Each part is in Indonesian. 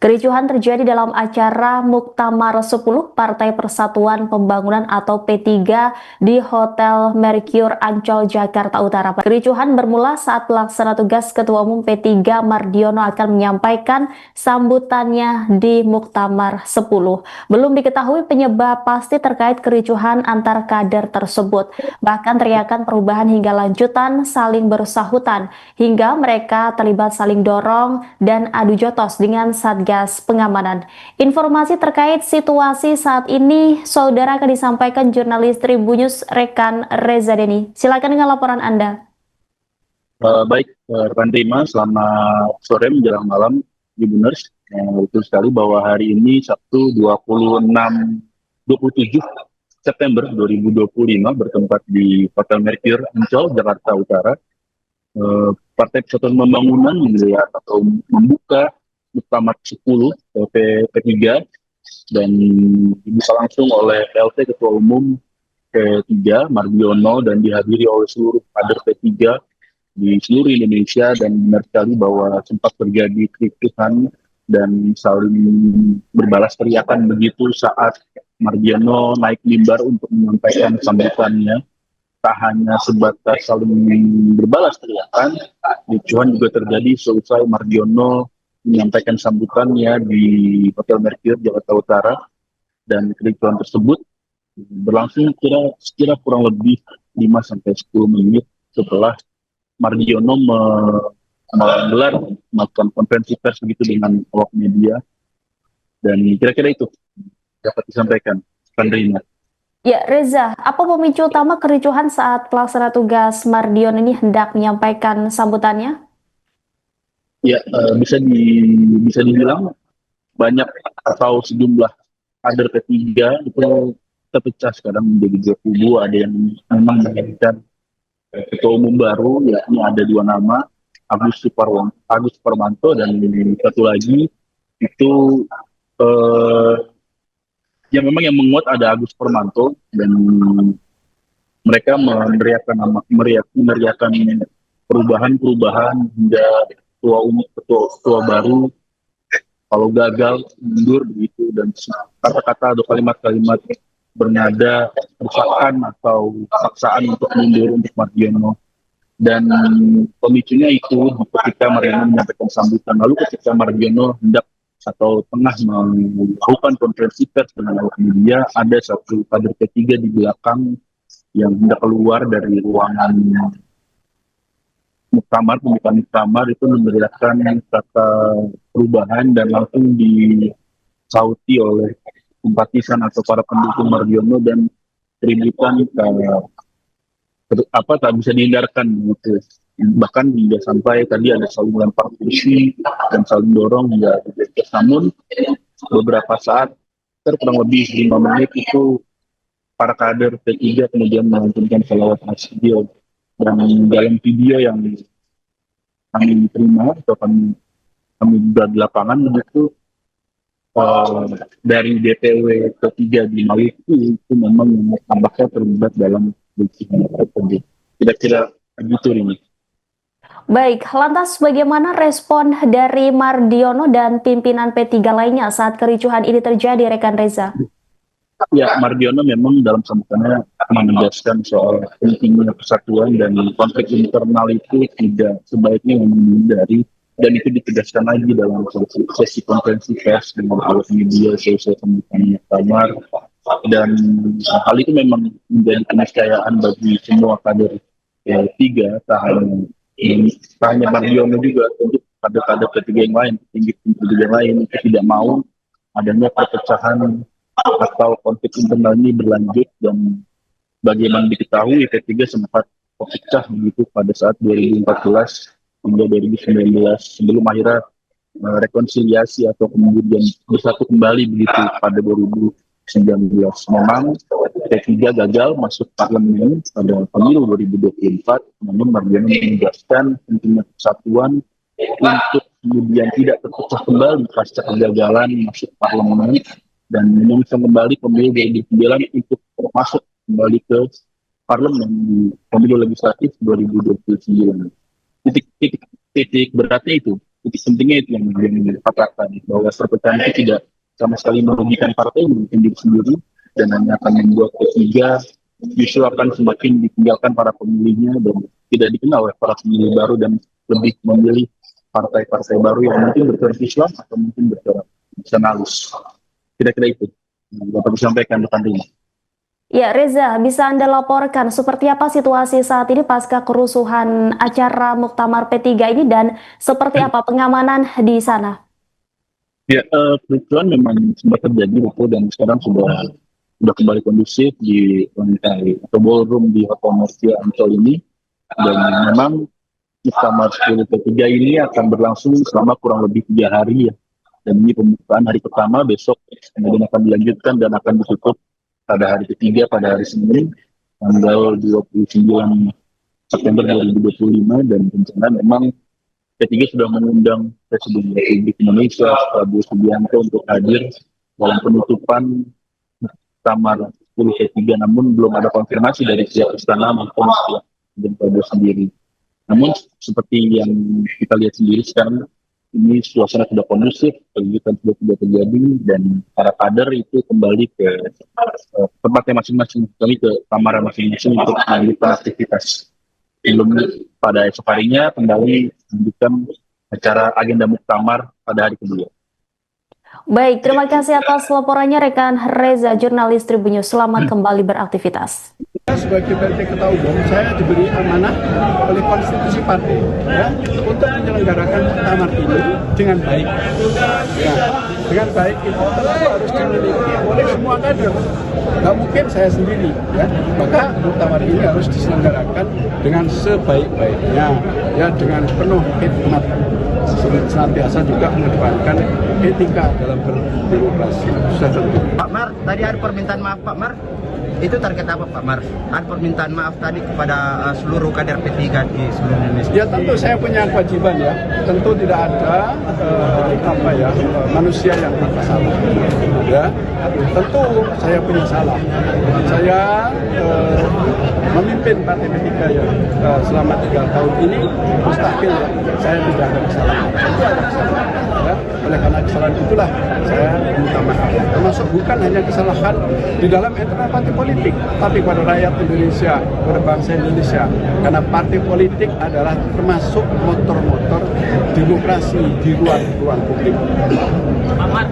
Kericuhan terjadi dalam acara Muktamar 10 Partai Persatuan Pembangunan atau P3 di Hotel Mercure Ancol, Jakarta Utara. Kericuhan bermula saat pelaksana tugas Ketua Umum P3 Mardiono akan menyampaikan sambutannya di Muktamar 10. Belum diketahui penyebab pasti terkait kericuhan antar kader tersebut. Bahkan teriakan perubahan hingga lanjutan saling bersahutan hingga mereka terlibat saling dorong dan adu jotos dengan Satgas Pengamanan. Informasi terkait situasi saat ini, saudara, akan disampaikan jurnalis Tribunnews rekan Reza Deni. Silakan dengan laporan Anda. Baik, rekan Rima, selamat sore menjelang malam, Tribuners. Betul sekali bahwa hari ini Sabtu 27 September 2025 bertempat di Hotel Mercure Ancol, Jakarta Utara. Partai Persatuan Pembangunan melihat atau membuka Muktamar 10 P3 dan bisa langsung oleh PLT Ketua Umum P3 Mardiono dan dihadiri oleh seluruh kader P3 di seluruh Indonesia. Dan benar sekali bahwa sempat terjadi kericuhan dan saling berbalas teriakan begitu saat Mardiono naik mimbar untuk menyampaikan sambutannya. Tak hanya sebatas saling berbalas teriakan, kericuhan juga terjadi selesai Mardiono menyampaikan sambutannya di Hotel Mercure Jakarta Utara. Dan kericuhan tersebut berlangsung sekira kurang lebih 5 sampai 10 menit setelah Mardiono melakukan konferensi pers begitu dengan awak media. Dan kira-kira itu dapat disampaikan, Pandrina. Ya, Reza, apa pemicu utama kericuhan saat pelaksana tugas Mardion ini hendak menyampaikan sambutannya? Ya, bisa dibilang banyak atau sejumlah kader P3 itu terpecah sekarang menjadi dua kubu. Ada yang memang menginginkan ketua umum baru, yakni ada dua nama, Agus Suparmanto, dan satu lagi itu eh, yang memang yang menguat ada Agus Suparmanto, dan mereka meneriakan perubahan hingga ketua baru kalau gagal mundur begitu, dan kata-kata atau kalimat-kalimat bernada desakan atau paksaan untuk mundur untuk Mardiono. Dan pemicunya itu ketika Mardiono menyampaikan sambutan, lalu ketika Mardiono hendak atau tengah melakukan konferensi pers dengan awak media, ada satu kader P3 di belakang yang hendak keluar dari ruangan pembukaan muktamar itu meneriakkan kata perubahan, dan langsung disauti oleh simpatisan atau para pendukung Mardiono, dan keributan tak bisa dihindarkan gitu. Bahkan hingga sampai tadi ada saling lempar kursi dan saling dorong hingga bergegas. Namun beberapa saat, kurang lebih 5 menit itu, para kader P3 kemudian melantunkan salawat masjid. Dan dalam video yang kami terima atau kami di lapangan begitu, dari DPW P3 di Maluku itu memang tampaknya terlibat dalam kericuhan tersebut. Kira-kira begitu ini. Baik, lantas bagaimana respon dari Mardiono dan pimpinan P3 lainnya saat kericuhan ini terjadi, rekan Reza? Ya, Mardiono memang dalam sambutannya menegaskan soal pentingnya persatuan dan konflik internal itu tidak sebaiknya menghindari, dan itu ditegaskan lagi dalam sesi konferensi pers dengan awak media selesai sambutannya kamar. Dan hal itu memang menjadi keniscayaan bagi semua kader tiga, tak hanya Mardiono juga, untuk kader-kader ketiga yang lain, tinggi yang lain itu tidak mau adanya perpecahan atau konflik internal ini berlanjut. Dan bagaimana diketahui P3 sempat pecah begitu pada saat 2014 hingga 2019 sebelum akhirnya rekonsiliasi atau kemudian bersatu kembali begitu pada 2019. Memang P3 gagal masuk parlemen pada pemilu 2024, namun Mardiono menegaskan pentingnya persatuan untuk kemudian tidak terpecah kembali pasca kegagalan masuk parlemen, dan menyongsong kembali pemilu 2009 untuk masuk kembali ke parlemen di pemilu legislatif 2029. Titik beratnya itu Itu pentingnya itu yang dikatakan bahwa perpecahan itu tidak sama sekali merugikan partai, merugikan diri sendiri, dan hanya akan membuat P3 justru akan semakin ditinggalkan para pemilihnya dan tidak dikenal oleh para pemilih baru, dan lebih memilih partai-partai baru yang mungkin bercorak Islam atau mungkin bercorak nasionalis. Kira-kira itu yang dapat disampaikan rekan Rima. Ya, Reza, bisa Anda laporkan seperti apa situasi saat ini pasca kerusuhan acara Muktamar P3 ini dan seperti apa pengamanan di sana? Ya, kebetulan memang sempat terjadi betul, dan sekarang sudah kembali kondusif di lantai atau ballroom di Hotel Mercia Ancol ini, dan memang Muktamar 10 P3 ini akan berlangsung selama kurang lebih 3 hari ya. Dan ini pembukaan hari pertama, besok kemudian akan dilanjutkan dan akan ditutup pada hari ketiga, pada hari Senin tanggal 29 September 2025, dan rencana memang P3 sudah mengundang Presiden Republik Indonesia Prabowo Subianto untuk hadir dalam penutupan Muktamar 10 P3, namun belum ada konfirmasi dari pihak istana maupun pihak Presiden Prabowo sendiri. Namun seperti yang kita lihat sendiri sekarang ini suasana sudah kondusif, kegiatan sudah tidak terjadi, dan para kader itu kembali ke tempatnya masing-masing, kembali ke kamar masing-masing untuk melanjutkan aktivitas. Belum pada esok harinya kembali melanjutkan acara agenda muktamar pada hari kedua. Baik, terima kasih atas laporannya rekan Reza, jurnalis Tribun News. Selamat kembali beraktivitas. Sebagai PLT Ketua Umum, saya diberi amanah oleh konstitusi partai ya, untuk menyelenggarakan muktamar ini dengan baik. Ya, dengan baik itu tentu harus dimiliki oleh semua kader. Nggak mungkin saya sendiri, ya. Maka muktamar ini harus diselenggarakan dengan sebaik-baiknya, ya, dengan penuh hikmat. Senantiasa juga mengedepankan etika dalam berdemokrasi. Sudah tentu. Pak Mar, tadi ada permintaan maaf Pak Mar. Itu target apa Pak Mar? Ada permintaan maaf tadi kepada seluruh kader P3 di seluruh Indonesia. Ya tentu saya punya kewajiban ya. Tentu tidak ada manusia yang tanpa salah. Ya, tentu saya punya salah. Saya memimpin partai P3 ya selama 3 tahun ini, mustahil saya tidak ada kesalahan. Itu ada kesalahan. Ya. Oleh karena kesalahan itulah saya minta maaf. Termasuk bukan hanya kesalahan di dalam internal partai politik, tapi pada rakyat Indonesia, pada bangsa Indonesia. Karena partai politik adalah termasuk motor-motor demokrasi di ruang publik. Pak Mar,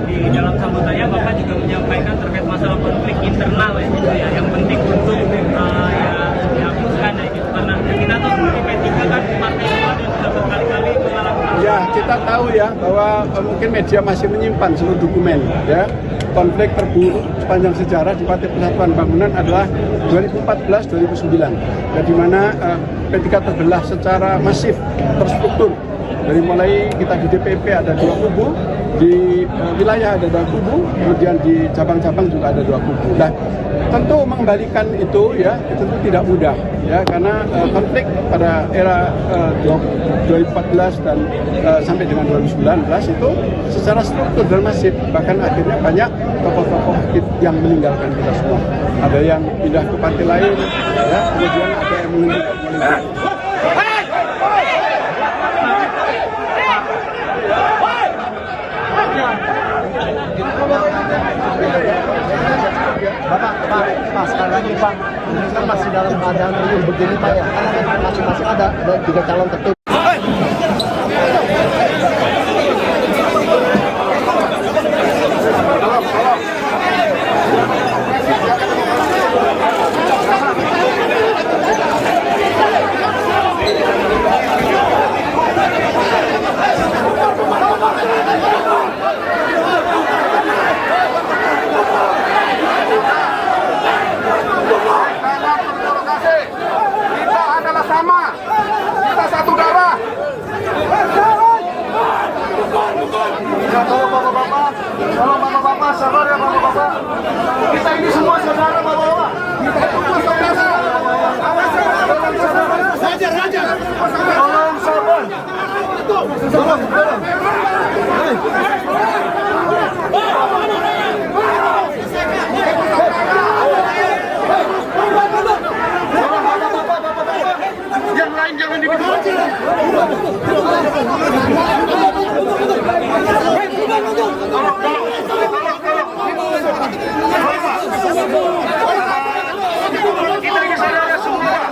di dalam sambutannya Bapak juga menyampaikan terkait masalah konflik internal ya, yang penting untuk dihapuskan ya, gitu. Karena kita tahu di P3 kan partai yang sudah berkali-kali mengalami. Ya, kita tahu ya bahwa mungkin media masih menyimpan seluruh dokumen ya. Konflik terburuk sepanjang sejarah di Partai Persatuan Bangunan adalah 2014-2009, ya, di mana P3 terbelah secara masif, terstruktur. Dari mulai kita di DPP ada 2 kubu, di wilayah ada 2 kubu, kemudian di cabang-cabang juga ada 2 kubu. Nah, tentu mengembalikan itu ya tentu tidak mudah ya, karena konflik pada era 2014 dan sampai dengan 2019 itu secara struktur dan masif, bahkan akhirnya banyak tokoh-tokoh yang meninggalkan kita semua. Ada yang pindah ke partai lain ya, kemudian ada yang meninggalkan. Pak, sekali lagi Pak, ini kan masih dalam keadaan riuh begini Pak ya, karena masing-masing ada 3 calon tertutup. Tolong bapak-bapak, sabar ya bapak-bapak. Kita ini semua saudara bapak-bapak. Kita itu saudara. Tolong sabar. Tolong. Yang lain jangan dibikin. Kita ini saudara semua.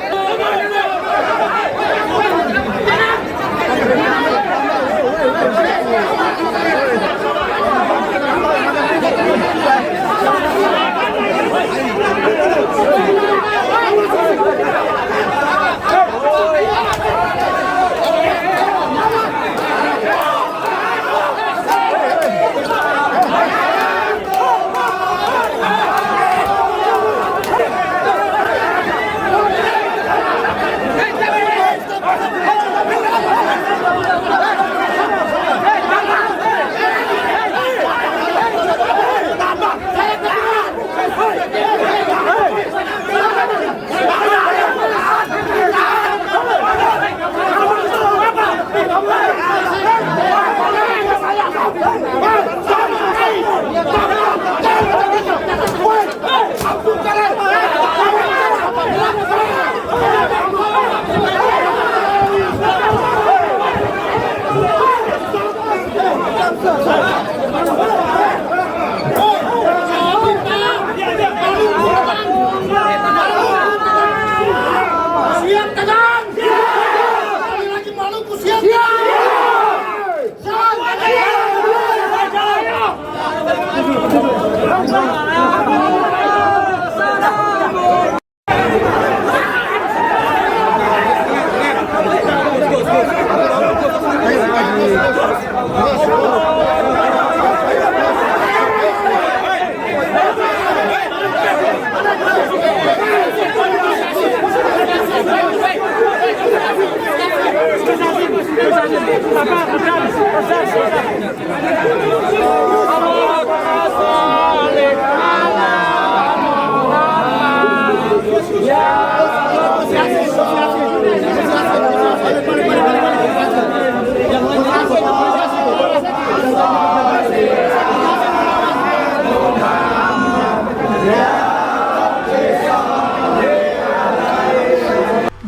Siap tegang! Sekali lagi Maluku siap!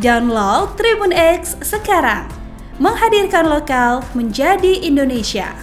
Download Tribun X sekarang, menghadirkan lokal menjadi Indonesia.